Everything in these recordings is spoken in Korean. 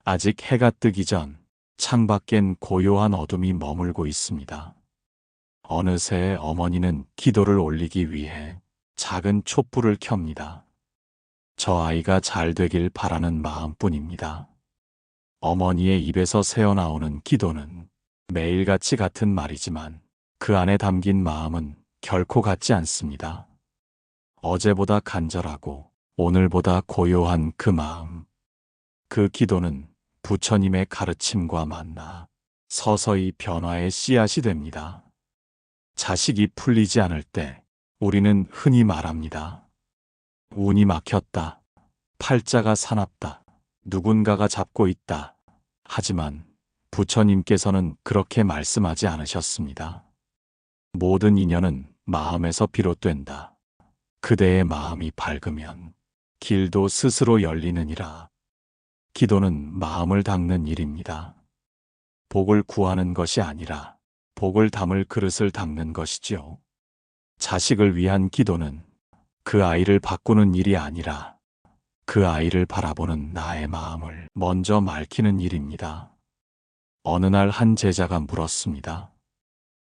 아직 해가 뜨기 전 창밖엔 고요한 어둠이 머물고 있습니다. 어느새 어머니는 기도를 올리기 위해 작은 촛불을 켭니다. 저 아이가 잘 되길 바라는 마음뿐입니다. 어머니의 입에서 새어나오는 기도는 매일같이 같은 말이지만 그 안에 담긴 마음은 결코 같지 않습니다. 어제보다 간절하고 오늘보다 고요한 그 마음. 그 기도는 부처님의 가르침과 만나 서서히 변화의 씨앗이 됩니다. 자식이 풀리지 않을 때 우리는 흔히 말합니다. 운이 막혔다. 팔자가 사납다. 누군가가 잡고 있다. 하지만 부처님께서는 그렇게 말씀하지 않으셨습니다. 모든 인연은 마음에서 비롯된다. 그대의 마음이 밝으면 길도 스스로 열리느니라. 기도는 마음을 닦는 일입니다. 복을 구하는 것이 아니라 복을 담을 그릇을 닦는 것이지요. 자식을 위한 기도는 그 아이를 바꾸는 일이 아니라 그 아이를 바라보는 나의 마음을 먼저 맑히는 일입니다. 어느 날 한 제자가 물었습니다.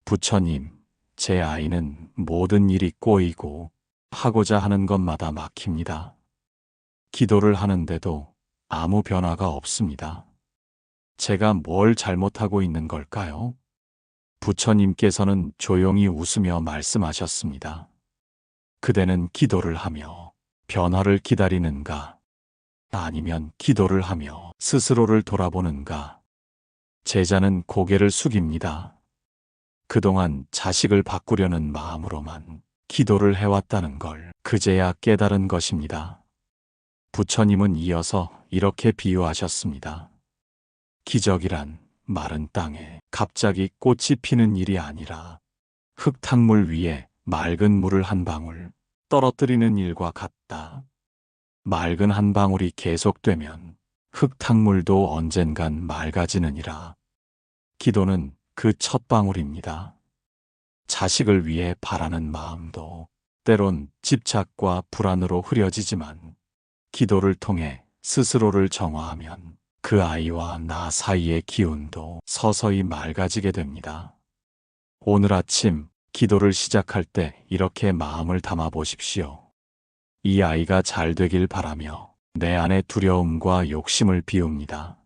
부처님, 제 아이는 모든 일이 꼬이고 하고자 하는 것마다 막힙니다. 기도를 하는데도 아무 변화가 없습니다. 제가 뭘 잘못하고 있는 걸까요? 부처님께서는 조용히 웃으며 말씀하셨습니다. 그대는 기도를 하며 변화를 기다리는가? 아니면 기도를 하며 스스로를 돌아보는가? 제자는 고개를 숙입니다. 그동안 자식을 바꾸려는 마음으로만 기도를 해왔다는 걸 그제야 깨달은 것입니다. 부처님은 이어서 이렇게 비유하셨습니다. 기적이란 마른 땅에 갑자기 꽃이 피는 일이 아니라 흙탕물 위에 맑은 물을 한 방울 떨어뜨리는 일과 같다. 맑은 한 방울이 계속되면 흙탕물도 언젠간 맑아지느니라. 기도는 그 첫 방울입니다. 자식을 위해 바라는 마음도 때론 집착과 불안으로 흐려지지만 기도를 통해 스스로를 정화하면 그 아이와 나 사이의 기운도 서서히 맑아지게 됩니다. 오늘 아침 기도를 시작할 때 이렇게 마음을 담아 보십시오. 이 아이가 잘 되길 바라며 내 안의 두려움과 욕심을 비웁니다.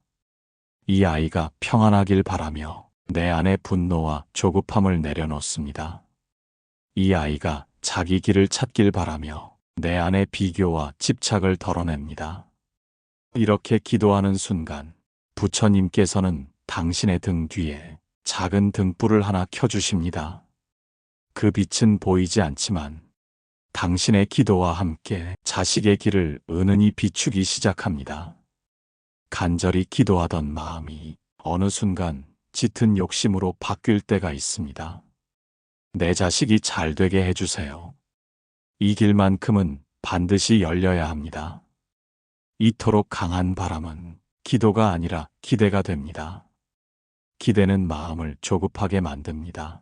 이 아이가 평안하길 바라며 내 안의 분노와 조급함을 내려놓습니다. 이 아이가 자기 길을 찾길 바라며 내 안의 비교와 집착을 덜어냅니다. 이렇게 기도하는 순간 부처님께서는 당신의 등 뒤에 작은 등불을 하나 켜주십니다. 그 빛은 보이지 않지만 당신의 기도와 함께 자식의 길을 은은히 비추기 시작합니다. 간절히 기도하던 마음이 어느 순간 짙은 욕심으로 바뀔 때가 있습니다. 내 자식이 잘 되게 해주세요. 이 길만큼은 반드시 열려야 합니다. 이토록 강한 바람은 기도가 아니라 기대가 됩니다. 기대는 마음을 조급하게 만듭니다.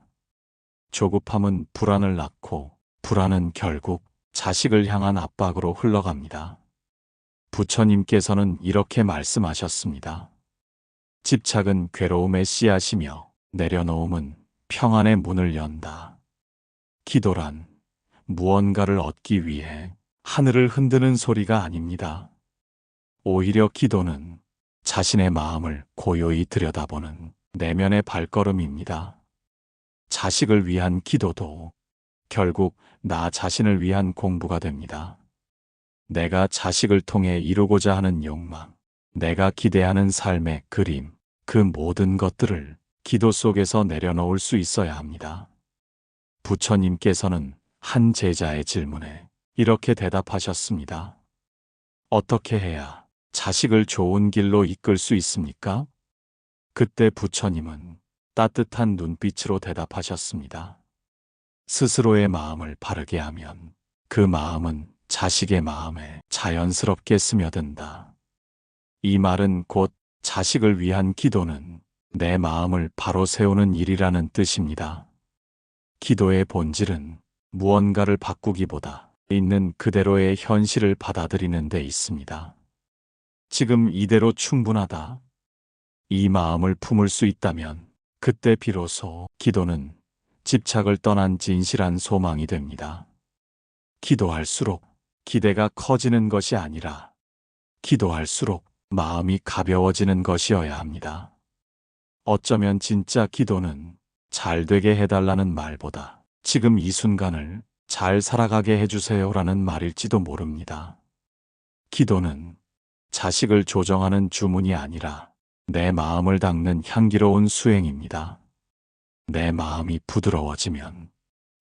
조급함은 불안을 낳고 불안은 결국 자식을 향한 압박으로 흘러갑니다. 부처님께서는 이렇게 말씀하셨습니다. 집착은 괴로움의 씨앗이며 내려놓음은 평안의 문을 연다. 기도란 무언가를 얻기 위해 하늘을 흔드는 소리가 아닙니다. 오히려 기도는 자신의 마음을 고요히 들여다보는 내면의 발걸음입니다. 자식을 위한 기도도 결국 나 자신을 위한 공부가 됩니다. 내가 자식을 통해 이루고자 하는 욕망, 내가 기대하는 삶의 그림, 그 모든 것들을 기도 속에서 내려놓을 수 있어야 합니다. 부처님께서는 한 제자의 질문에 이렇게 대답하셨습니다. 어떻게 해야 자식을 좋은 길로 이끌 수 있습니까? 그때 부처님은 따뜻한 눈빛으로 대답하셨습니다. 스스로의 마음을 바르게 하면 그 마음은 자식의 마음에 자연스럽게 스며든다. 이 말은 곧 자식을 위한 기도는 내 마음을 바로 세우는 일이라는 뜻입니다. 기도의 본질은 무언가를 바꾸기보다 있는 그대로의 현실을 받아들이는 데 있습니다. 지금 이대로 충분하다. 이 마음을 품을 수 있다면 그때 비로소 기도는 집착을 떠난 진실한 소망이 됩니다. 기도할수록 기대가 커지는 것이 아니라 기도할수록 마음이 가벼워지는 것이어야 합니다. 어쩌면 진짜 기도는 잘 되게 해달라는 말보다 지금 이 순간을 잘 살아가게 해주세요라는 말일지도 모릅니다. 기도는 자식을 조정하는 주문이 아니라 내 마음을 닦는 향기로운 수행입니다. 내 마음이 부드러워지면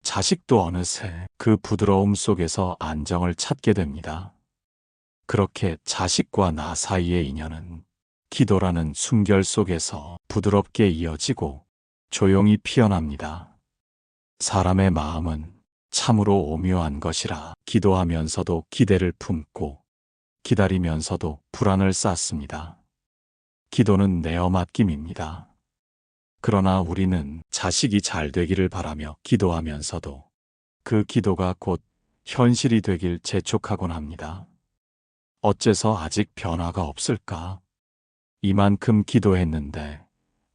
자식도 어느새 그 부드러움 속에서 안정을 찾게 됩니다. 그렇게 자식과 나 사이의 인연은 기도라는 숨결 속에서 부드럽게 이어지고 조용히 피어납니다. 사람의 마음은 참으로 오묘한 것이라 기도하면서도 기대를 품고 기다리면서도 불안을 쌓습니다. 기도는 내어 맡김입니다. 그러나 우리는 자식이 잘 되기를 바라며 기도하면서도 그 기도가 곧 현실이 되길 재촉하곤 합니다. 어째서 아직 변화가 없을까? 이만큼 기도했는데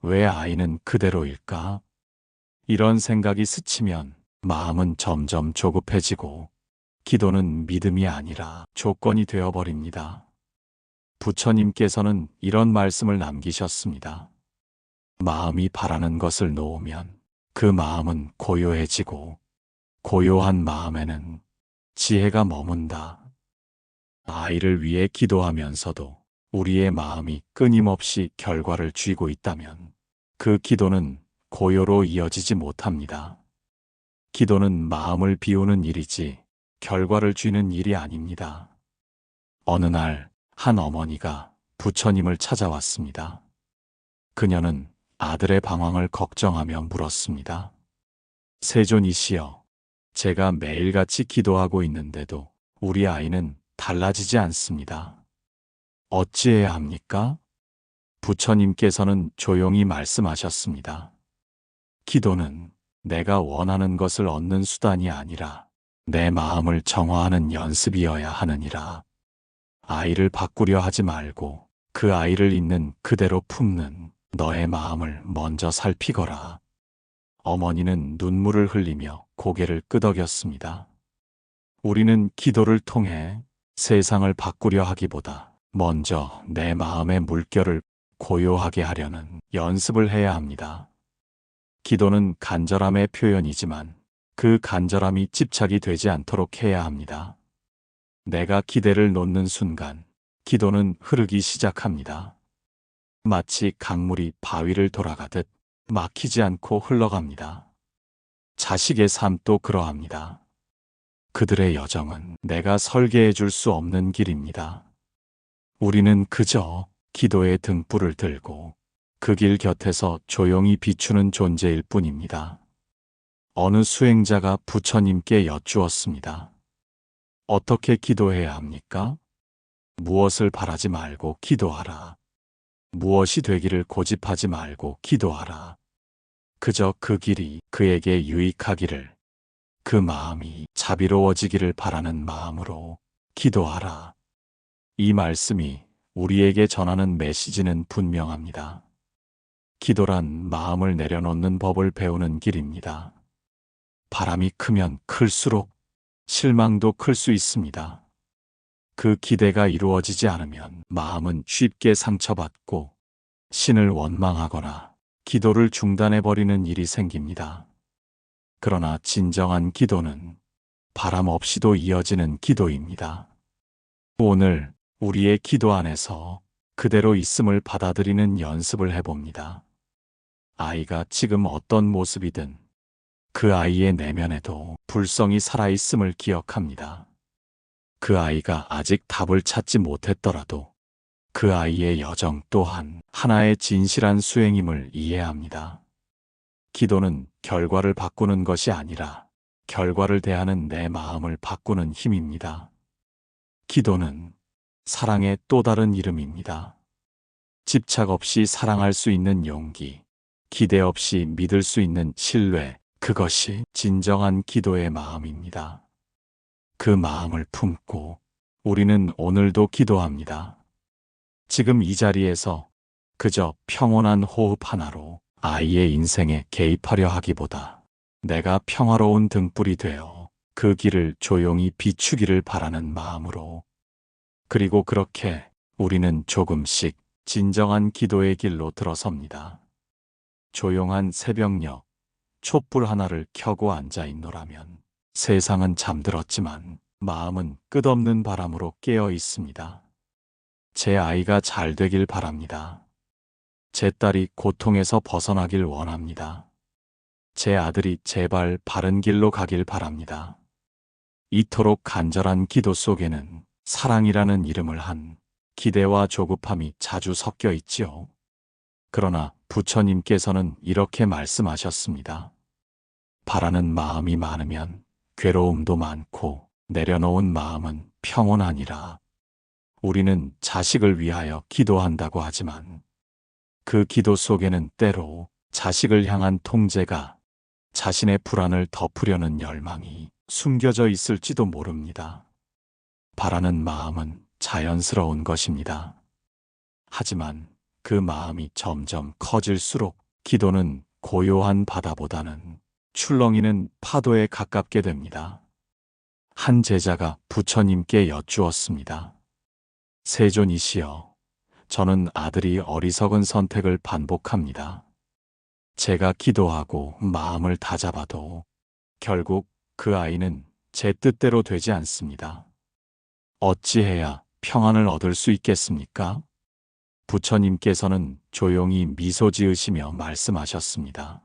왜 아이는 그대로일까? 이런 생각이 스치면 마음은 점점 조급해지고 기도는 믿음이 아니라 조건이 되어버립니다. 부처님께서는 이런 말씀을 남기셨습니다. 마음이 바라는 것을 놓으면 그 마음은 고요해지고 고요한 마음에는 지혜가 머문다. 아이를 위해 기도하면서도 우리의 마음이 끊임없이 결과를 쥐고 있다면 그 기도는 고요로 이어지지 못합니다. 기도는 마음을 비우는 일이지 결과를 쥐는 일이 아닙니다. 어느 날 한 어머니가 부처님을 찾아왔습니다. 그녀는 아들의 방황을 걱정하며 물었습니다. 세존이시여, 제가 매일같이 기도하고 있는데도 우리 아이는 달라지지 않습니다. 어찌해야 합니까? 부처님께서는 조용히 말씀하셨습니다. 기도는 내가 원하는 것을 얻는 수단이 아니라 내 마음을 정화하는 연습이어야 하느니라. 아이를 바꾸려 하지 말고 그 아이를 있는 그대로 품는 너의 마음을 먼저 살피거라. 어머니는 눈물을 흘리며 고개를 끄덕였습니다. 우리는 기도를 통해 세상을 바꾸려 하기보다 먼저 내 마음의 물결을 고요하게 하려는 연습을 해야 합니다. 기도는 간절함의 표현이지만 그 간절함이 집착이 되지 않도록 해야 합니다. 내가 기대를 놓는 순간 기도는 흐르기 시작합니다. 마치 강물이 바위를 돌아가듯 막히지 않고 흘러갑니다. 자식의 삶도 그러합니다. 그들의 여정은 내가 설계해 줄 수 없는 길입니다. 우리는 그저 기도의 등불을 들고 그 길 곁에서 조용히 비추는 존재일 뿐입니다. 어느 수행자가 부처님께 여쭈었습니다. 어떻게 기도해야 합니까? 무엇을 바라지 말고 기도하라. 무엇이 되기를 고집하지 말고 기도하라. 그저 그 길이 그에게 유익하기를, 그 마음이 자비로워지기를 바라는 마음으로 기도하라. 이 말씀이 우리에게 전하는 메시지는 분명합니다. 기도란 마음을 내려놓는 법을 배우는 길입니다. 바람이 크면 클수록 실망도 클 수 있습니다. 그 기대가 이루어지지 않으면 마음은 쉽게 상처받고 신을 원망하거나 기도를 중단해버리는 일이 생깁니다. 그러나 진정한 기도는 바람 없이도 이어지는 기도입니다. 오늘 우리의 기도 안에서 그대로 있음을 받아들이는 연습을 해봅니다. 아이가 지금 어떤 모습이든 그 아이의 내면에도 불성이 살아있음을 기억합니다. 그 아이가 아직 답을 찾지 못했더라도 그 아이의 여정 또한 하나의 진실한 수행임을 이해합니다. 기도는 결과를 바꾸는 것이 아니라 결과를 대하는 내 마음을 바꾸는 힘입니다. 기도는 사랑의 또 다른 이름입니다. 집착 없이 사랑할 수 있는 용기, 기대 없이 믿을 수 있는 신뢰, 그것이 진정한 기도의 마음입니다. 그 마음을 품고 우리는 오늘도 기도합니다. 지금 이 자리에서 그저 평온한 호흡 하나로 아이의 인생에 개입하려 하기보다 내가 평화로운 등불이 되어 그 길을 조용히 비추기를 바라는 마음으로, 그리고 그렇게 우리는 조금씩 진정한 기도의 길로 들어섭니다. 조용한 새벽녘, 촛불 하나를 켜고 앉아 있노라면 세상은 잠들었지만 마음은 끝없는 바람으로 깨어 있습니다. 제 아이가 잘 되길 바랍니다. 제 딸이 고통에서 벗어나길 원합니다. 제 아들이 제발 바른 길로 가길 바랍니다. 이토록 간절한 기도 속에는 사랑이라는 이름을 한 기대와 조급함이 자주 섞여 있지요. 그러나 부처님께서는 이렇게 말씀하셨습니다. 바라는 마음이 많으면 괴로움도 많고 내려놓은 마음은 평온하니라. 우리는 자식을 위하여 기도한다고 하지만 그 기도 속에는 때로 자식을 향한 통제가, 자신의 불안을 덮으려는 열망이 숨겨져 있을지도 모릅니다. 바라는 마음은 자연스러운 것입니다. 하지만 그 마음이 점점 커질수록 기도는 고요한 바다보다는 출렁이는 파도에 가깝게 됩니다. 한 제자가 부처님께 여쭈었습니다. 세존이시여, 저는 아들이 어리석은 선택을 반복합니다. 제가 기도하고 마음을 다잡아도 결국 그 아이는 제 뜻대로 되지 않습니다. 어찌해야 평안을 얻을 수 있겠습니까? 부처님께서는 조용히 미소 지으시며 말씀하셨습니다.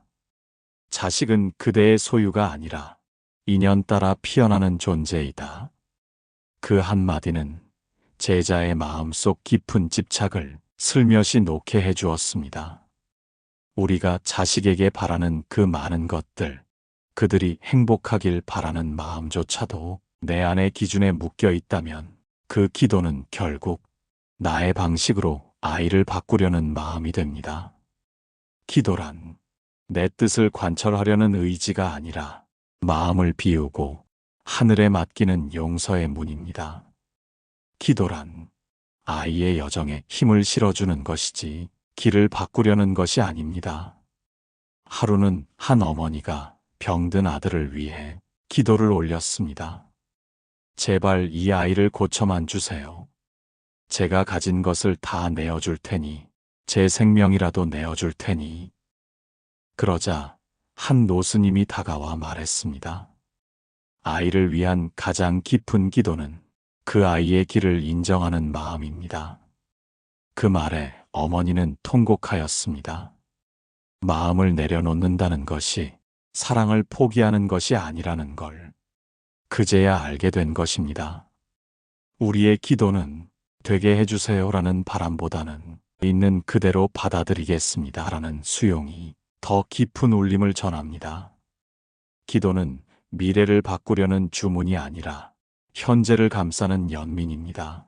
자식은 그대의 소유가 아니라 인연 따라 피어나는 존재이다. 그 한마디는 제자의 마음속 깊은 집착을 슬며시 놓게 해주었습니다. 우리가 자식에게 바라는 그 많은 것들, 그들이 행복하길 바라는 마음조차도 내 안의 기준에 묶여 있다면 그 기도는 결국 나의 방식으로 아이를 바꾸려는 마음이 됩니다. 기도란 내 뜻을 관철하려는 의지가 아니라 마음을 비우고 하늘에 맡기는 용서의 문입니다. 기도란 아이의 여정에 힘을 실어주는 것이지 길을 바꾸려는 것이 아닙니다. 하루는 한 어머니가 병든 아들을 위해 기도를 올렸습니다. 제발 이 아이를 고쳐만 주세요. 제가 가진 것을 다 내어줄 테니, 제 생명이라도 내어줄 테니. 그러자 한 노스님이 다가와 말했습니다. 아이를 위한 가장 깊은 기도는 그 아이의 길을 인정하는 마음입니다. 그 말에 어머니는 통곡하였습니다. 마음을 내려놓는다는 것이 사랑을 포기하는 것이 아니라는 걸 그제야 알게 된 것입니다. 우리의 기도는 되게 해주세요라는 바람보다는 있는 그대로 받아들이겠습니다라는 수용이 더 깊은 울림을 전합니다. 기도는 미래를 바꾸려는 주문이 아니라 현재를 감싸는 연민입니다.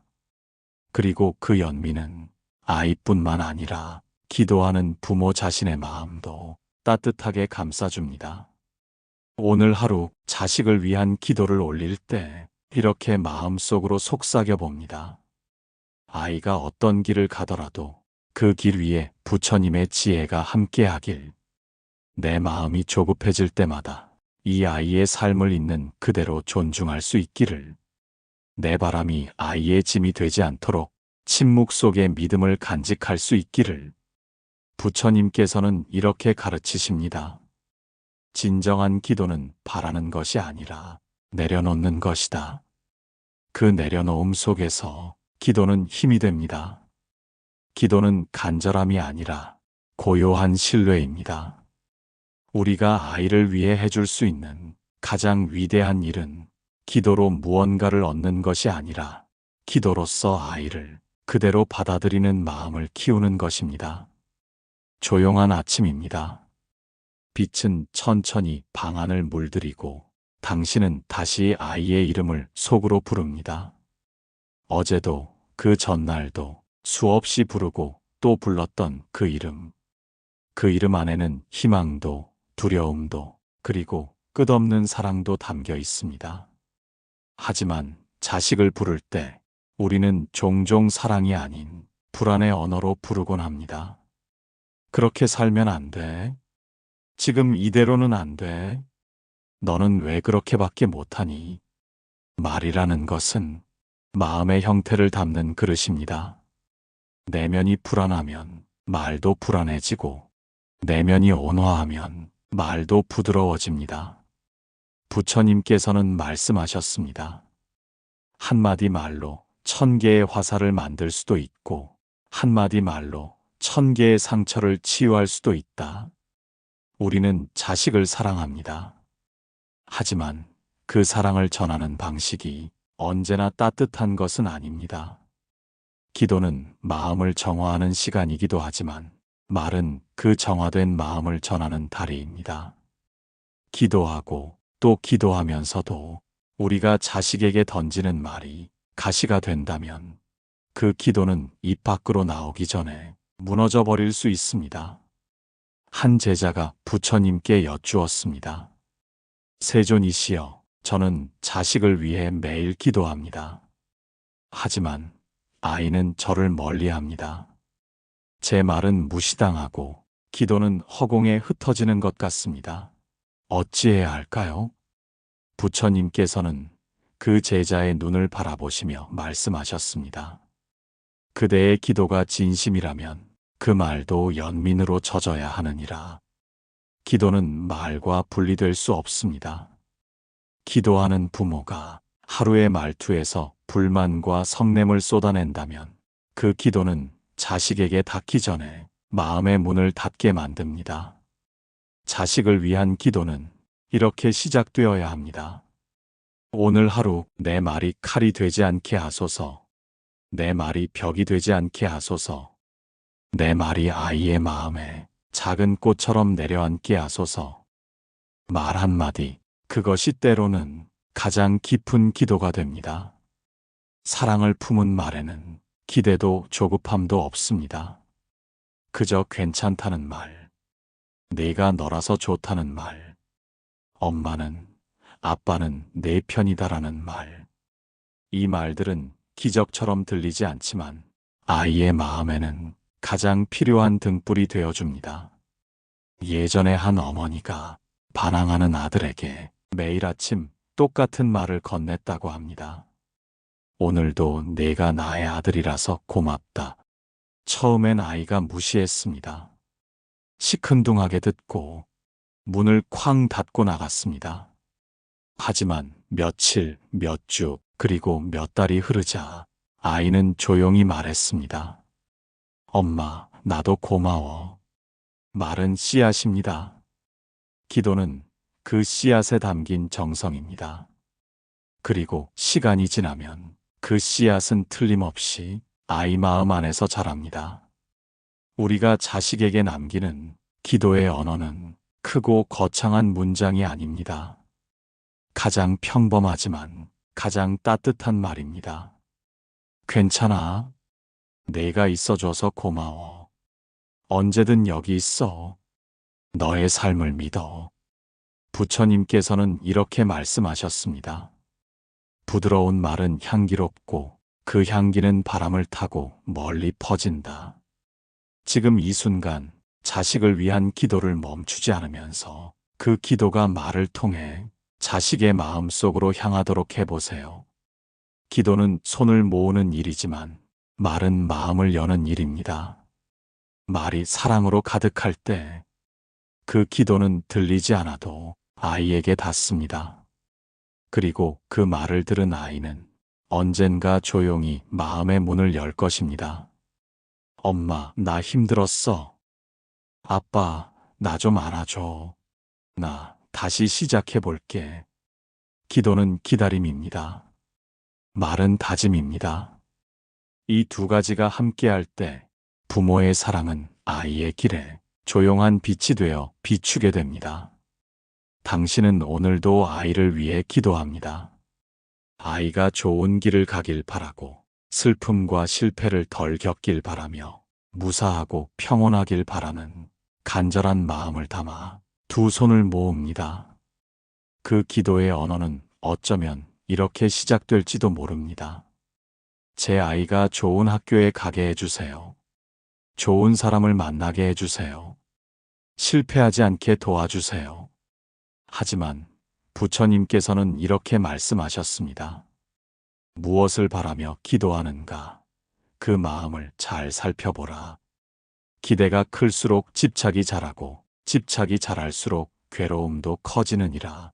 그리고 그 연민은 아이뿐만 아니라 기도하는 부모 자신의 마음도 따뜻하게 감싸줍니다. 오늘 하루 자식을 위한 기도를 올릴 때 이렇게 마음속으로 속삭여 봅니다. 아이가 어떤 길을 가더라도 그 길 위에 부처님의 지혜가 함께하길. 내 마음이 조급해질 때마다 이 아이의 삶을 있는 그대로 존중할 수 있기를. 내 바람이 아이의 짐이 되지 않도록 침묵 속에 믿음을 간직할 수 있기를. 부처님께서는 이렇게 가르치십니다. 진정한 기도는 바라는 것이 아니라 내려놓는 것이다. 그 내려놓음 속에서 기도는 힘이 됩니다. 기도는 간절함이 아니라 고요한 신뢰입니다. 우리가 아이를 위해 해줄 수 있는 가장 위대한 일은 기도로 무언가를 얻는 것이 아니라 기도로서 아이를 그대로 받아들이는 마음을 키우는 것입니다. 조용한 아침입니다. 빛은 천천히 방 안을 물들이고 당신은 다시 아이의 이름을 속으로 부릅니다. 어제도 그 전날도 수없이 부르고 또 불렀던 그 이름. 그 이름 안에는 희망도 두려움도 그리고 끝없는 사랑도 담겨 있습니다. 하지만 자식을 부를 때 우리는 종종 사랑이 아닌 불안의 언어로 부르곤 합니다. 그렇게 살면 안 돼. 지금 이대로는 안 돼. 너는 왜 그렇게밖에 못하니? 말이라는 것은 마음의 형태를 담는 그릇입니다. 내면이 불안하면 말도 불안해지고, 내면이 온화하면 말도 부드러워집니다. 부처님께서는 말씀하셨습니다. 한마디 말로 1000개의 화살을 만들 수도 있고, 한마디 말로 1000개의 상처를 치유할 수도 있다. 우리는 자식을 사랑합니다. 하지만 그 사랑을 전하는 방식이 언제나 따뜻한 것은 아닙니다. 기도는 마음을 정화하는 시간이기도 하지만, 말은 그 정화된 마음을 전하는 다리입니다. 기도하고 또 기도하면서도 우리가 자식에게 던지는 말이 가시가 된다면, 그 기도는 입 밖으로 나오기 전에 무너져 버릴 수 있습니다. 한 제자가 부처님께 여쭈었습니다. 세존이시여, 저는 자식을 위해 매일 기도합니다. 하지만 아이는 저를 멀리합니다. 제 말은 무시당하고 기도는 허공에 흩어지는 것 같습니다. 어찌해야 할까요? 부처님께서는 그 제자의 눈을 바라보시며 말씀하셨습니다. 그대의 기도가 진심이라면 그 말도 연민으로 젖어야 하느니라. 기도는 말과 분리될 수 없습니다. 기도하는 부모가 하루의 말투에서 불만과 성냄을 쏟아낸다면, 그 기도는 자식에게 닿기 전에 마음의 문을 닫게 만듭니다. 자식을 위한 기도는 이렇게 시작되어야 합니다. 오늘 하루 내 말이 칼이 되지 않게 하소서. 내 말이 벽이 되지 않게 하소서. 내 말이 아이의 마음에 작은 꽃처럼 내려앉게 하소서. 말 한마디, 그것이 때로는 가장 깊은 기도가 됩니다. 사랑을 품은 말에는 기대도 조급함도 없습니다. 그저 괜찮다는 말, 내가 너라서 좋다는 말, 엄마는, 아빠는 내 편이다라는 말. 이 말들은 기적처럼 들리지 않지만 아이의 마음에는 가장 필요한 등불이 되어줍니다. 예전에 한 어머니가 반항하는 아들에게 매일 아침 똑같은 말을 건넸다고 합니다. 오늘도 내가 나의 아들이라서 고맙다. 처음엔 아이가 무시했습니다. 시큰둥하게 듣고 문을 쾅 닫고 나갔습니다. 하지만 며칠, 몇 주, 그리고 몇 달이 흐르자 아이는 조용히 말했습니다. 엄마, 나도 고마워. 말은 씨앗입니다. 기도는 그 씨앗에 담긴 정성입니다. 그리고 시간이 지나면 그 씨앗은 틀림없이 아이 마음 안에서 자랍니다. 우리가 자식에게 남기는 기도의 언어는 크고 거창한 문장이 아닙니다. 가장 평범하지만 가장 따뜻한 말입니다. 괜찮아. 내가 있어줘서 고마워. 언제든 여기 있어. 너의 삶을 믿어. 부처님께서는 이렇게 말씀하셨습니다. 부드러운 말은 향기롭고 그 향기는 바람을 타고 멀리 퍼진다. 지금 이 순간 자식을 위한 기도를 멈추지 않으면서 그 기도가 말을 통해 자식의 마음 속으로 향하도록 해보세요. 기도는 손을 모으는 일이지만 말은 마음을 여는 일입니다. 말이 사랑으로 가득할 때 그 기도는 들리지 않아도 아이에게 닿습니다. 그리고 그 말을 들은 아이는 언젠가 조용히 마음의 문을 열 것입니다. 엄마, 나 힘들었어. 아빠, 나 좀 안아줘. 나 다시 시작해 볼게. 기도는 기다림입니다. 말은 다짐입니다. 이 두 가지가 함께할 때 부모의 사랑은 아이의 길에 조용한 빛이 되어 비추게 됩니다. 당신은 오늘도 아이를 위해 기도합니다. 아이가 좋은 길을 가길 바라고, 슬픔과 실패를 덜 겪길 바라며, 무사하고 평온하길 바라는 간절한 마음을 담아 두 손을 모읍니다. 그 기도의 언어는 어쩌면 이렇게 시작될지도 모릅니다. 제 아이가 좋은 학교에 가게 해주세요. 좋은 사람을 만나게 해주세요. 실패하지 않게 도와주세요. 하지만 부처님께서는 이렇게 말씀하셨습니다. 무엇을 바라며 기도하는가? 그 마음을 잘 살펴보라. 기대가 클수록 집착이 자라고 집착이 자랄수록 괴로움도 커지느니라.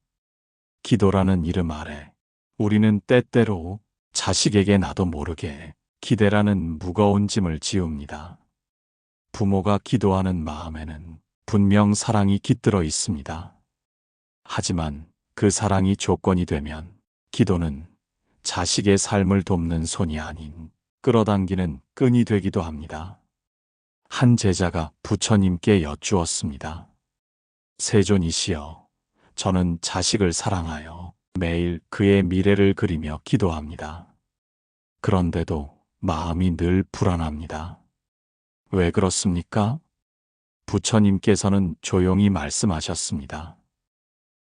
기도라는 이름 아래 우리는 때때로 자식에게 나도 모르게 기대라는 무거운 짐을 지웁니다. 부모가 기도하는 마음에는 분명 사랑이 깃들어 있습니다. 하지만 그 사랑이 조건이 되면 기도는 자식의 삶을 돕는 손이 아닌 끌어당기는 끈이 되기도 합니다. 한 제자가 부처님께 여쭈었습니다. 세존이시여, 저는 자식을 사랑하여 매일 그의 미래를 그리며 기도합니다. 그런데도 마음이 늘 불안합니다. 왜 그렇습니까? 부처님께서는 조용히 말씀하셨습니다.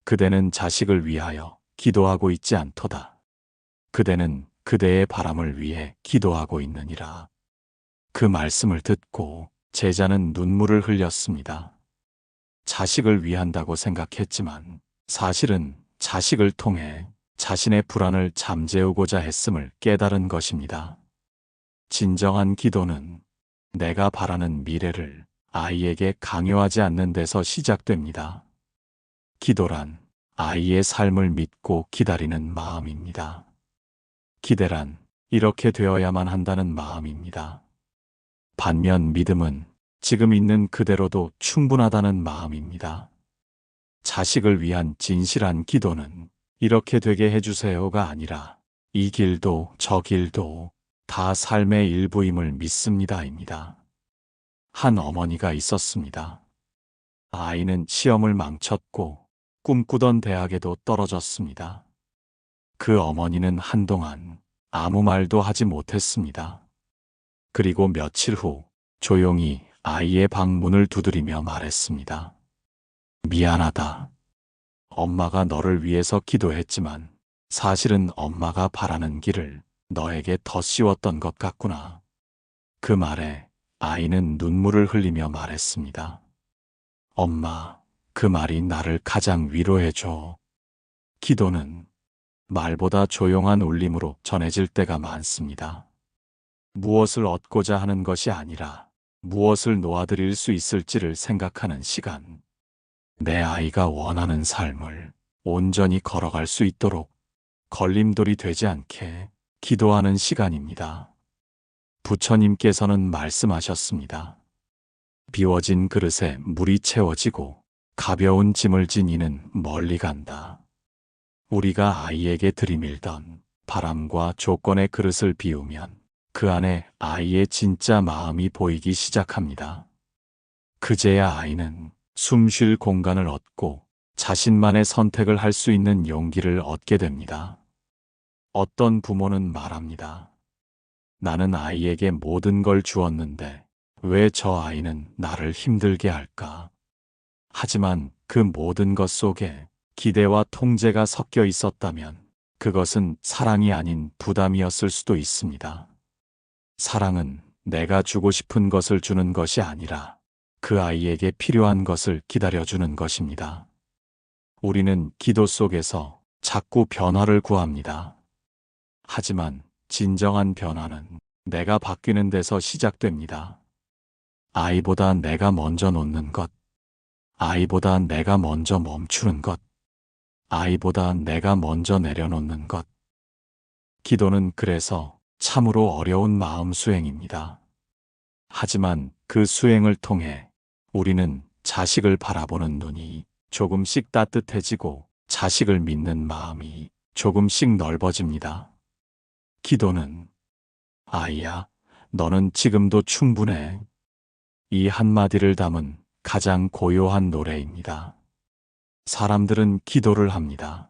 그대는 자식을 위하여 기도하고 있지 않도다. 그대는 그대의 바람을 위해 기도하고 있느니라. 그 말씀을 듣고 제자는 눈물을 흘렸습니다. 자식을 위한다고 생각했지만 사실은 자식을 통해 자신의 불안을 잠재우고자 했음을 깨달은 것입니다. 진정한 기도는 내가 바라는 미래를 아이에게 강요하지 않는 데서 시작됩니다. 기도란 아이의 삶을 믿고 기다리는 마음입니다. 기대란 이렇게 되어야만 한다는 마음입니다. 반면 믿음은 지금 있는 그대로도 충분하다는 마음입니다. 자식을 위한 진실한 기도는 이렇게 되게 해주세요가 아니라 이 길도 저 길도 다 삶의 일부임을 믿습니다입니다. 한 어머니가 있었습니다. 아이는 시험을 망쳤고 꿈꾸던 대학에도 떨어졌습니다. 그 어머니는 한동안 아무 말도 하지 못했습니다. 그리고 며칠 후 조용히 아이의 방문을 두드리며 말했습니다. 미안하다. 엄마가 너를 위해서 기도했지만 사실은 엄마가 바라는 길을 너에게 더 씌웠던 것 같구나. 그 말에 아이는 눈물을 흘리며 말했습니다. 엄마, 그 말이 나를 가장 위로해줘. 기도는 말보다 조용한 울림으로 전해질 때가 많습니다. 무엇을 얻고자 하는 것이 아니라 무엇을 놓아드릴 수 있을지를 생각하는 시간. 내 아이가 원하는 삶을 온전히 걸어갈 수 있도록 걸림돌이 되지 않게 기도하는 시간입니다. 부처님께서는 말씀하셨습니다. 비워진 그릇에 물이 채워지고 가벼운 짐을 진 이는 멀리 간다. 우리가 아이에게 들이밀던 바람과 조건의 그릇을 비우면 그 안에 아이의 진짜 마음이 보이기 시작합니다. 그제야 아이는 숨 쉴 공간을 얻고 자신만의 선택을 할 수 있는 용기를 얻게 됩니다. 어떤 부모는 말합니다. 나는 아이에게 모든 걸 주었는데 왜 저 아이는 나를 힘들게 할까? 하지만 그 모든 것 속에 기대와 통제가 섞여 있었다면 그것은 사랑이 아닌 부담이었을 수도 있습니다. 사랑은 내가 주고 싶은 것을 주는 것이 아니라 그 아이에게 필요한 것을 기다려주는 것입니다. 우리는 기도 속에서 자꾸 변화를 구합니다. 하지만 진정한 변화는 내가 바뀌는 데서 시작됩니다. 아이보다 내가 먼저 놓는 것, 아이보다 내가 먼저 멈추는 것, 아이보다 내가 먼저 내려놓는 것. 기도는 그래서 참으로 어려운 마음 수행입니다. 하지만 그 수행을 통해 우리는 자식을 바라보는 눈이 조금씩 따뜻해지고 자식을 믿는 마음이 조금씩 넓어집니다. 기도는 아이야, 너는 지금도 충분해. 이 한마디를 담은 가장 고요한 노래입니다. 사람들은 기도를 합니다.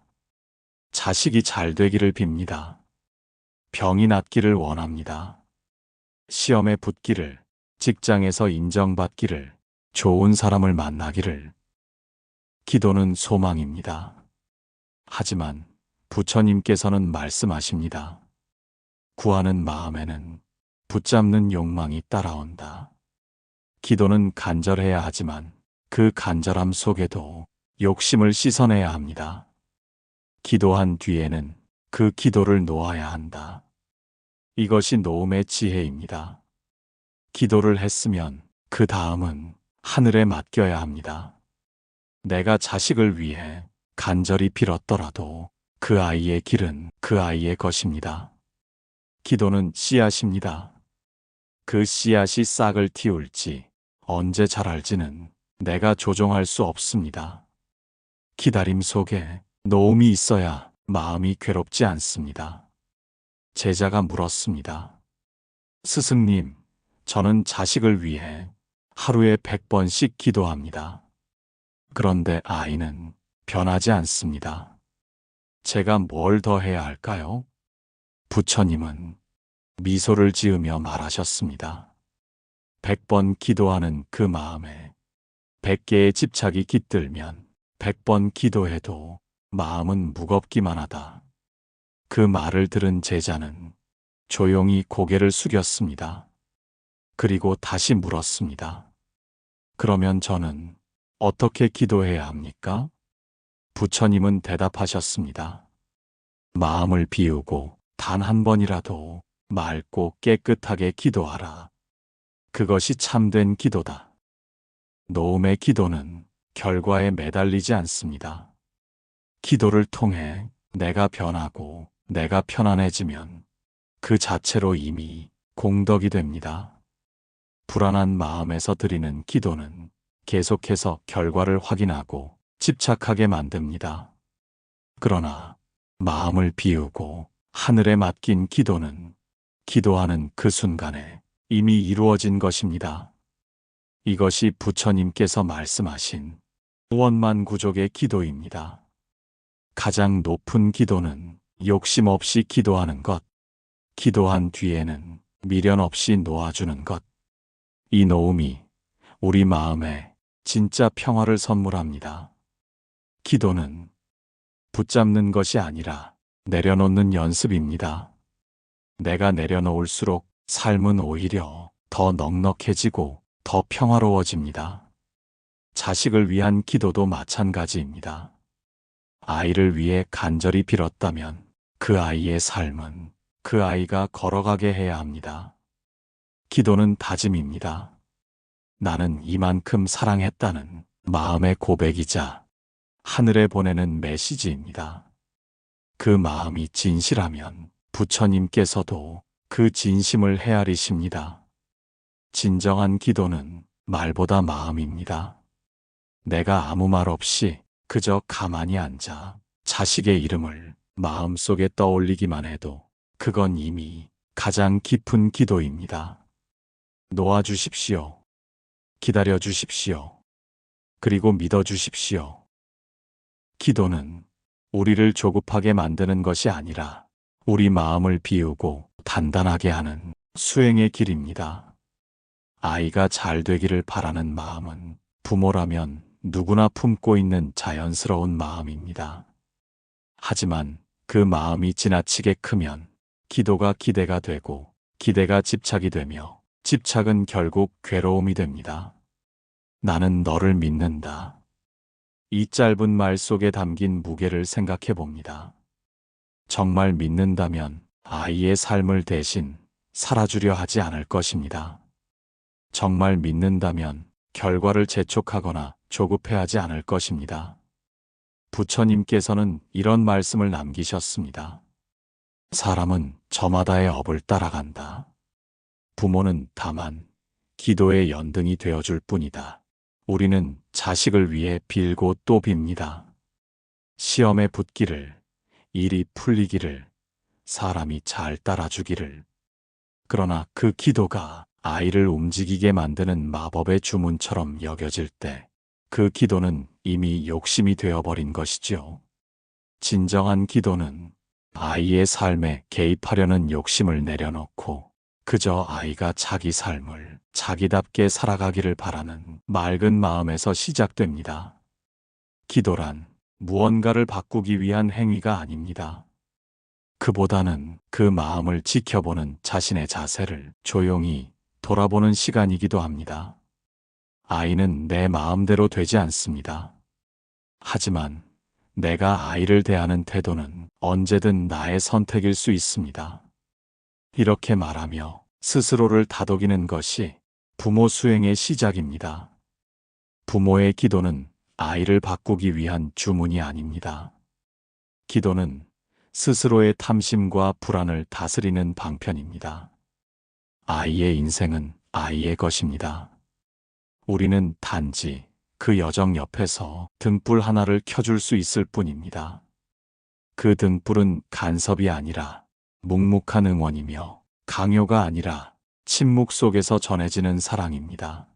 자식이 잘 되기를 빕니다. 병이 낫기를 원합니다. 시험에 붙기를, 직장에서 인정받기를, 좋은 사람을 만나기를. 기도는 소망입니다. 하지만 부처님께서는 말씀하십니다. 구하는 마음에는 붙잡는 욕망이 따라온다. 기도는 간절해야 하지만 그 간절함 속에도 욕심을 씻어내야 합니다. 기도한 뒤에는 그 기도를 놓아야 한다. 이것이 놓음의 지혜입니다. 기도를 했으면 그 다음은 하늘에 맡겨야 합니다. 내가 자식을 위해 간절히 빌었더라도 그 아이의 길은 그 아이의 것입니다. 기도는 씨앗입니다. 그 씨앗이 싹을 틔울지 언제 자랄지는 내가 조종할 수 없습니다. 기다림 속에 놓음이 있어야 마음이 괴롭지 않습니다. 제자가 물었습니다. 스승님, 저는 자식을 위해 하루에 100번씩 기도합니다. 그런데 아이는 변하지 않습니다. 제가 뭘 더 해야 할까요? 부처님은 미소를 지으며 말하셨습니다. 100번 기도하는 그 마음에 100개의 집착이 깃들면 100번 기도해도 마음은 무겁기만 하다. 그 말을 들은 제자는 조용히 고개를 숙였습니다. 그리고 다시 물었습니다. 그러면 저는 어떻게 기도해야 합니까? 부처님은 대답하셨습니다. 마음을 비우고 단 한 번이라도 맑고 깨끗하게 기도하라. 그것이 참된 기도다. 놓음의 기도는 결과에 매달리지 않습니다. 기도를 통해 내가 변하고 내가 편안해지면 그 자체로 이미 공덕이 됩니다. 불안한 마음에서 드리는 기도는 계속해서 결과를 확인하고 집착하게 만듭니다. 그러나 마음을 비우고 하늘에 맡긴 기도는 기도하는 그 순간에 이미 이루어진 것입니다. 이것이 부처님께서 말씀하신 원만구족의 기도입니다. 가장 높은 기도는 욕심 없이 기도하는 것, 기도한 뒤에는 미련 없이 놓아주는 것. 이 놓음이 우리 마음에 진짜 평화를 선물합니다. 기도는 붙잡는 것이 아니라 내려놓는 연습입니다. 내가 내려놓을수록 삶은 오히려 더 넉넉해지고 더 평화로워집니다. 자식을 위한 기도도 마찬가지입니다. 아이를 위해 간절히 빌었다면 그 아이의 삶은 그 아이가 걸어가게 해야 합니다. 기도는 다짐입니다. 나는 이만큼 사랑했다는 마음의 고백이자 하늘에 보내는 메시지입니다. 그 마음이 진실하면 부처님께서도 그 진심을 헤아리십니다. 진정한 기도는 말보다 마음입니다. 내가 아무 말 없이 그저 가만히 앉아 자식의 이름을 마음속에 떠올리기만 해도 그건 이미 가장 깊은 기도입니다. 놓아주십시오. 기다려주십시오. 그리고 믿어주십시오. 기도는 우리를 조급하게 만드는 것이 아니라 우리 마음을 비우고 단단하게 하는 수행의 길입니다. 아이가 잘 되기를 바라는 마음은 부모라면 누구나 품고 있는 자연스러운 마음입니다. 하지만 그 마음이 지나치게 크면 기도가 기대가 되고 기대가 집착이 되며 집착은 결국 괴로움이 됩니다. 나는 너를 믿는다. 이 짧은 말 속에 담긴 무게를 생각해 봅니다. 정말 믿는다면 아이의 삶을 대신 살아주려 하지 않을 것입니다. 정말 믿는다면 결과를 재촉하거나 조급해하지 않을 것입니다. 부처님께서는 이런 말씀을 남기셨습니다. 사람은 저마다의 업을 따라간다. 부모는 다만 기도의 연등이 되어줄 뿐이다. 우리는 자식을 위해 빌고 또 빕니다. 시험에 붙기를, 일이 풀리기를, 사람이 잘 따라주기를. 그러나 그 기도가 아이를 움직이게 만드는 마법의 주문처럼 여겨질 때 그 기도는 이미 욕심이 되어버린 것이죠. 진정한 기도는 아이의 삶에 개입하려는 욕심을 내려놓고 그저 아이가 자기 삶을 자기답게 살아가기를 바라는 맑은 마음에서 시작됩니다. 기도란 무언가를 바꾸기 위한 행위가 아닙니다. 그보다는 그 마음을 지켜보는 자신의 자세를 조용히 돌아보는 시간이기도 합니다. 아이는 내 마음대로 되지 않습니다. 하지만 내가 아이를 대하는 태도는 언제든 나의 선택일 수 있습니다. 이렇게 말하며 스스로를 다독이는 것이 부모 수행의 시작입니다. 부모의 기도는 아이를 바꾸기 위한 주문이 아닙니다. 기도는 스스로의 탐심과 불안을 다스리는 방편입니다. 아이의 인생은 아이의 것입니다. 우리는 단지 그 여정 옆에서 등불 하나를 켜줄 수 있을 뿐입니다. 그 등불은 간섭이 아니라 묵묵한 응원이며 강요가 아니라 침묵 속에서 전해지는 사랑입니다.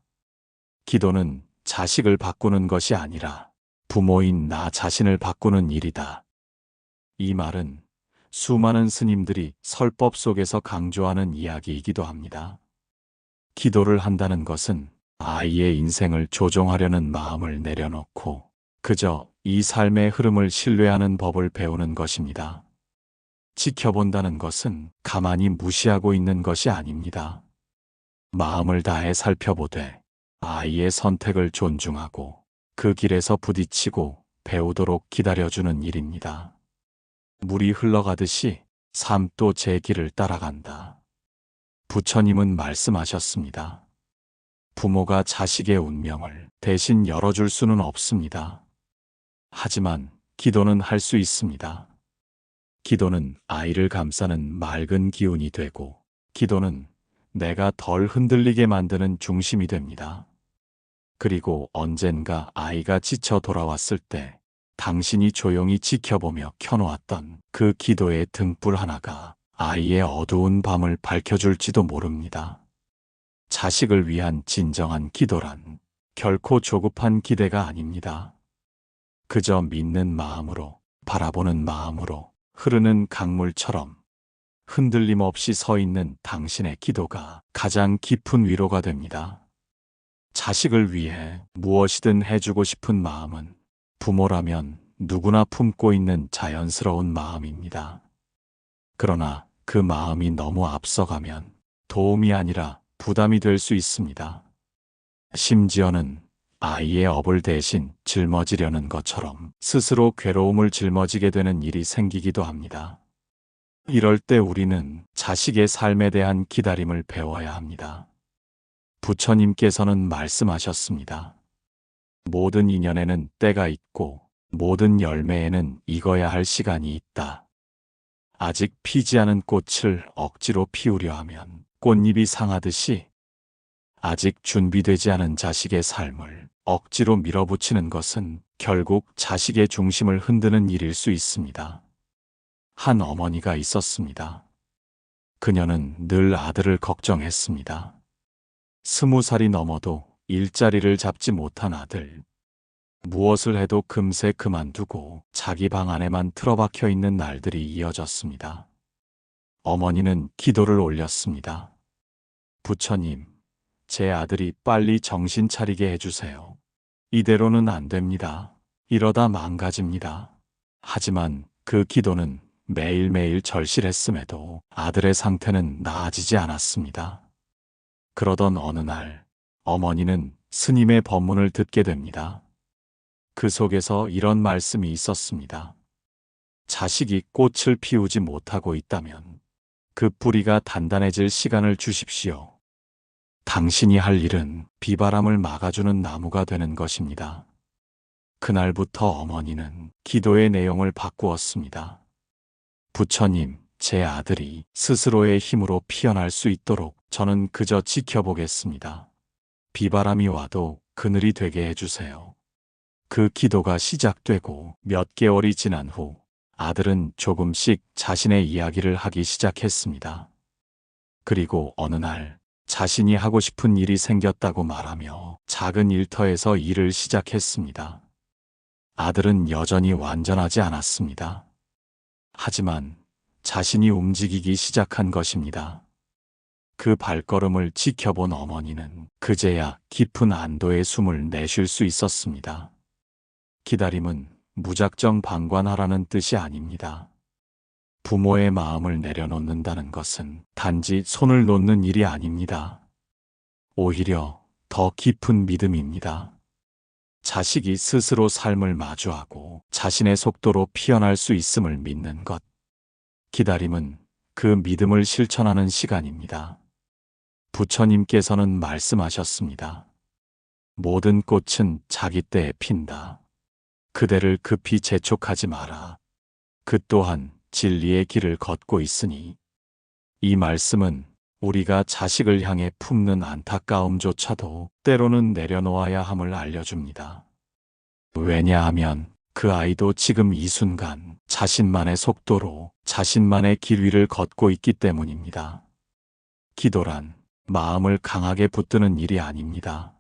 기도는 자식을 바꾸는 것이 아니라 부모인 나 자신을 바꾸는 일이다. 이 말은 수많은 스님들이 설법 속에서 강조하는 이야기이기도 합니다. 기도를 한다는 것은 아이의 인생을 조종하려는 마음을 내려놓고 그저 이 삶의 흐름을 신뢰하는 법을 배우는 것입니다. 지켜본다는 것은 가만히 무시하고 있는 것이 아닙니다. 마음을 다해 살펴보되 아이의 선택을 존중하고 그 길에서 부딪히고 배우도록 기다려주는 일입니다. 물이 흘러가듯이 삶도 제 길을 따라간다. 부처님은 말씀하셨습니다. 부모가 자식의 운명을 대신 열어줄 수는 없습니다. 하지만 기도는 할 수 있습니다. 기도는 아이를 감싸는 맑은 기운이 되고, 기도는 내가 덜 흔들리게 만드는 중심이 됩니다. 그리고 언젠가 아이가 지쳐 돌아왔을 때 당신이 조용히 지켜보며 켜놓았던 그 기도의 등불 하나가 아이의 어두운 밤을 밝혀줄지도 모릅니다. 자식을 위한 진정한 기도란 결코 조급한 기대가 아닙니다. 그저 믿는 마음으로, 바라보는 마음으로 흐르는 강물처럼 흔들림 없이 서 있는 당신의 기도가 가장 깊은 위로가 됩니다. 자식을 위해 무엇이든 해주고 싶은 마음은 부모라면 누구나 품고 있는 자연스러운 마음입니다. 그러나 그 마음이 너무 앞서가면 도움이 아니라 부담이 될 수 있습니다. 심지어는 아이의 업을 대신 짊어지려는 것처럼 스스로 괴로움을 짊어지게 되는 일이 생기기도 합니다. 이럴 때 우리는 자식의 삶에 대한 기다림을 배워야 합니다. 부처님께서는 말씀하셨습니다. 모든 인연에는 때가 있고 모든 열매에는 익어야 할 시간이 있다. 아직 피지 않은 꽃을 억지로 피우려 하면 꽃잎이 상하듯이 아직 준비되지 않은 자식의 삶을 억지로 밀어붙이는 것은 결국 자식의 중심을 흔드는 일일 수 있습니다. 한 어머니가 있었습니다. 그녀는 늘 아들을 걱정했습니다. 20살이 넘어도 일자리를 잡지 못한 아들. 무엇을 해도 금세 그만두고 자기 방 안에만 틀어박혀 있는 날들이 이어졌습니다. 어머니는 기도를 올렸습니다. 부처님, 제 아들이 빨리 정신 차리게 해주세요. 이대로는 안 됩니다. 이러다 망가집니다. 하지만 그 기도는 매일매일 절실했음에도 아들의 상태는 나아지지 않았습니다. 그러던 어느 날 어머니는 스님의 법문을 듣게 됩니다. 그 속에서 이런 말씀이 있었습니다. 자식이 꽃을 피우지 못하고 있다면 그 뿌리가 단단해질 시간을 주십시오. 당신이 할 일은 비바람을 막아주는 나무가 되는 것입니다. 그날부터 어머니는 기도의 내용을 바꾸었습니다. 부처님, 제 아들이 스스로의 힘으로 피어날 수 있도록 저는 그저 지켜보겠습니다. 비바람이 와도 그늘이 되게 해주세요. 그 기도가 시작되고 몇 개월이 지난 후 아들은 조금씩 자신의 이야기를 하기 시작했습니다. 그리고 어느 날 자신이 하고 싶은 일이 생겼다고 말하며 작은 일터에서 일을 시작했습니다. 아들은 여전히 완전하지 않았습니다. 하지만 자신이 움직이기 시작한 것입니다. 그 발걸음을 지켜본 어머니는 그제야 깊은 안도의 숨을 내쉴 수 있었습니다. 기다림은 무작정 방관하라는 뜻이 아닙니다. 부모의 마음을 내려놓는다는 것은 단지 손을 놓는 일이 아닙니다. 오히려 더 깊은 믿음입니다. 자식이 스스로 삶을 마주하고 자신의 속도로 피어날 수 있음을 믿는 것. 기다림은 그 믿음을 실천하는 시간입니다. 부처님께서는 말씀하셨습니다. 모든 꽃은 자기 때에 핀다. 그대를 급히 재촉하지 마라. 그 또한 진리의 길을 걷고 있으니. 이 말씀은 우리가 자식을 향해 품는 안타까움조차도 때로는 내려놓아야 함을 알려줍니다. 왜냐하면 그 아이도 지금 이 순간 자신만의 속도로 자신만의 길 위를 걷고 있기 때문입니다. 기도란 마음을 강하게 붙드는 일이 아닙니다.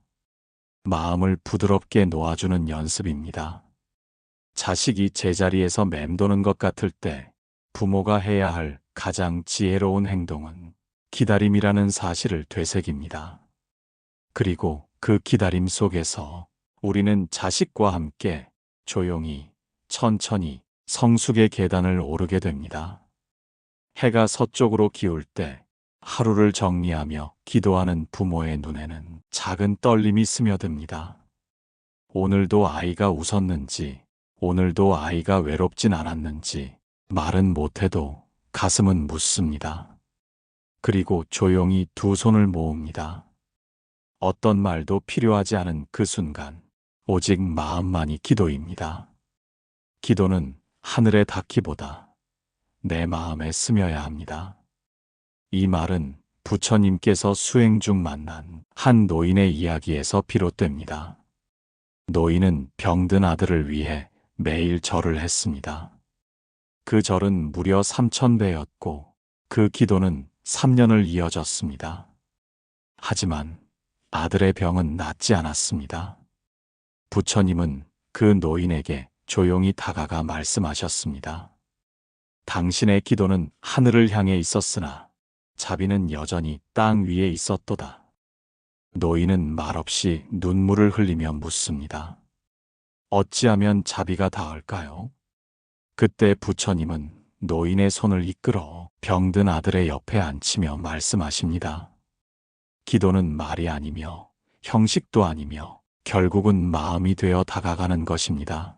마음을 부드럽게 놓아주는 연습입니다. 자식이 제자리에서 맴도는 것 같을 때 부모가 해야 할 가장 지혜로운 행동은 기다림이라는 사실을 되새깁니다. 그리고 그 기다림 속에서 우리는 자식과 함께 조용히, 천천히 성숙의 계단을 오르게 됩니다. 해가 서쪽으로 기울 때 하루를 정리하며 기도하는 부모의 눈에는 작은 떨림이 스며듭니다. 오늘도 아이가 웃었는지, 오늘도 아이가 외롭진 않았는지 말은 못해도 가슴은 묻습니다. 그리고 조용히 두 손을 모읍니다. 어떤 말도 필요하지 않은 그 순간, 오직 마음만이 기도입니다. 기도는 하늘에 닿기보다 내 마음에 스며야 합니다. 이 말은 부처님께서 수행 중 만난 한 노인의 이야기에서 비롯됩니다. 노인은 병든 아들을 위해 매일 절을 했습니다. 그 절은 무려 3000배였고 그 기도는 3년을 이어졌습니다. 하지만 아들의 병은 낫지 않았습니다. 부처님은 그 노인에게 조용히 다가가 말씀하셨습니다. 당신의 기도는 하늘을 향해 있었으나 자비는 여전히 땅 위에 있었도다. 노인은 말없이 눈물을 흘리며 묻습니다. 어찌하면 자비가 닿을까요? 그때 부처님은 노인의 손을 이끌어 병든 아들의 옆에 앉히며 말씀하십니다. 기도는 말이 아니며 형식도 아니며 결국은 마음이 되어 다가가는 것입니다.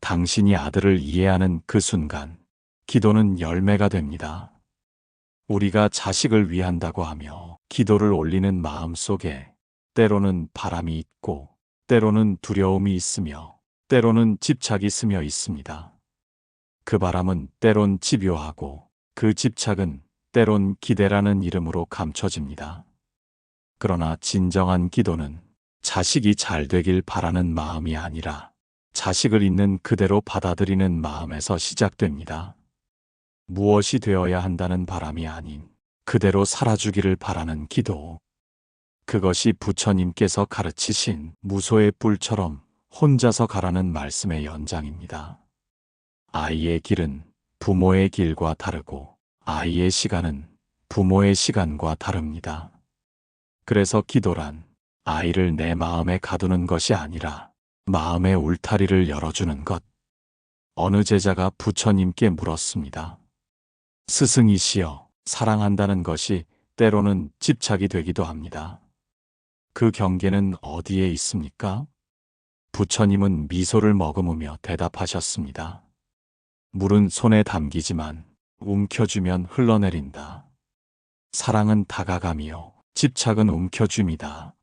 당신이 아들을 이해하는 그 순간 기도는 열매가 됩니다. 우리가 자식을 위한다고 하며 기도를 올리는 마음 속에 때로는 바람이 있고 때로는 두려움이 있으며 때로는 집착이 스며 있습니다. 그 바람은 때론 집요하고 그 집착은 때론 기대라는 이름으로 감춰집니다. 그러나 진정한 기도는 자식이 잘 되길 바라는 마음이 아니라 자식을 있는 그대로 받아들이는 마음에서 시작됩니다. 무엇이 되어야 한다는 바람이 아닌 그대로 살아주기를 바라는 기도. 그것이 부처님께서 가르치신 무소의 뿔처럼 혼자서 가라는 말씀의 연장입니다. 아이의 길은 부모의 길과 다르고 아이의 시간은 부모의 시간과 다릅니다. 그래서 기도란 아이를 내 마음에 가두는 것이 아니라 마음의 울타리를 열어주는 것. 어느 제자가 부처님께 물었습니다. 스승이시여, 사랑한다는 것이 때로는 집착이 되기도 합니다. 그 경계는 어디에 있습니까? 부처님은 미소를 머금으며 대답하셨습니다. 물은 손에 담기지만 움켜쥐면 흘러내린다. 사랑은 다가가며 집착은 움켜쥡이다.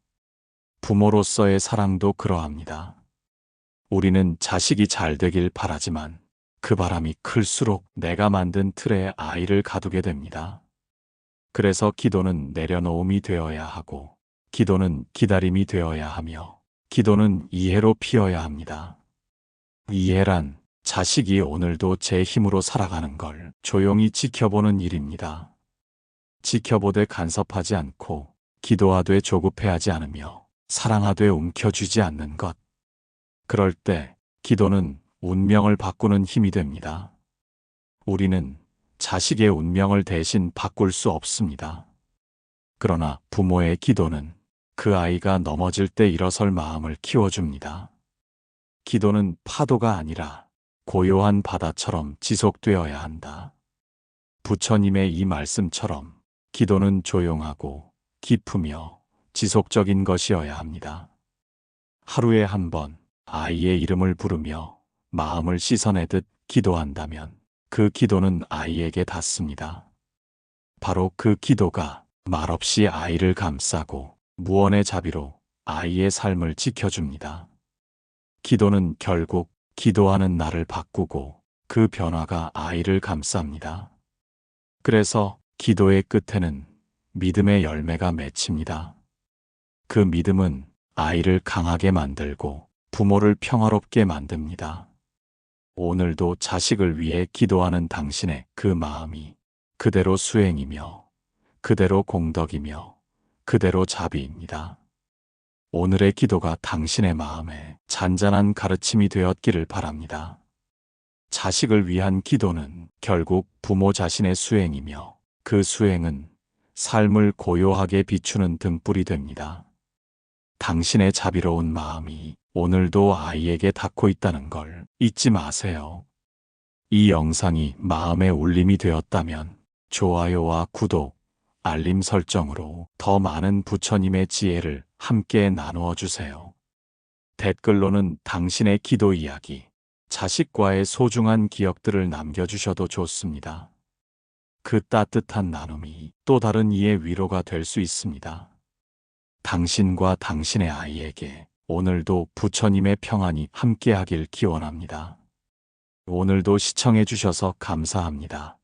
부모로서의 사랑도 그러합니다. 우리는 자식이 잘 되길 바라지만 그 바람이 클수록 내가 만든 틀에 아이를 가두게 됩니다. 그래서 기도는 내려놓음이 되어야 하고, 기도는 기다림이 되어야 하며, 기도는 이해로 피어야 합니다. 이해란 자식이 오늘도 제 힘으로 살아가는 걸 조용히 지켜보는 일입니다. 지켜보되 간섭하지 않고, 기도하되 조급해하지 않으며, 사랑하되 움켜쥐지 않는 것. 그럴 때 기도는 운명을 바꾸는 힘이 됩니다. 우리는 자식의 운명을 대신 바꿀 수 없습니다. 그러나 부모의 기도는 그 아이가 넘어질 때 일어설 마음을 키워줍니다. 기도는 파도가 아니라 고요한 바다처럼 지속되어야 한다. 부처님의 이 말씀처럼 기도는 조용하고 깊으며 지속적인 것이어야 합니다. 하루에 한 번 아이의 이름을 부르며 마음을 씻어내듯 기도한다면 그 기도는 아이에게 닿습니다. 바로 그 기도가 말없이 아이를 감싸고 무언의 자비로 아이의 삶을 지켜줍니다. 기도는 결국 기도하는 나를 바꾸고 그 변화가 아이를 감쌉니다. 그래서 기도의 끝에는 믿음의 열매가 맺힙니다. 그 믿음은 아이를 강하게 만들고 부모를 평화롭게 만듭니다. 오늘도 자식을 위해 기도하는 당신의 그 마음이 그대로 수행이며 그대로 공덕이며 그대로 자비입니다. 오늘의 기도가 당신의 마음에 잔잔한 가르침이 되었기를 바랍니다. 자식을 위한 기도는 결국 부모 자신의 수행이며 그 수행은 삶을 고요하게 비추는 등불이 됩니다. 당신의 자비로운 마음이 오늘도 아이에게 닿고 있다는 걸 잊지 마세요. 이 영상이 마음의 울림이 되었다면 좋아요와 구독, 알림 설정으로 더 많은 부처님의 지혜를 함께 나누어 주세요. 댓글로는 당신의 기도 이야기, 자식과의 소중한 기억들을 남겨주셔도 좋습니다. 그 따뜻한 나눔이 또 다른 이의 위로가 될 수 있습니다. 당신과 당신의 아이에게 오늘도 부처님의 평안이 함께하길 기원합니다. 오늘도 시청해 주셔서 감사합니다.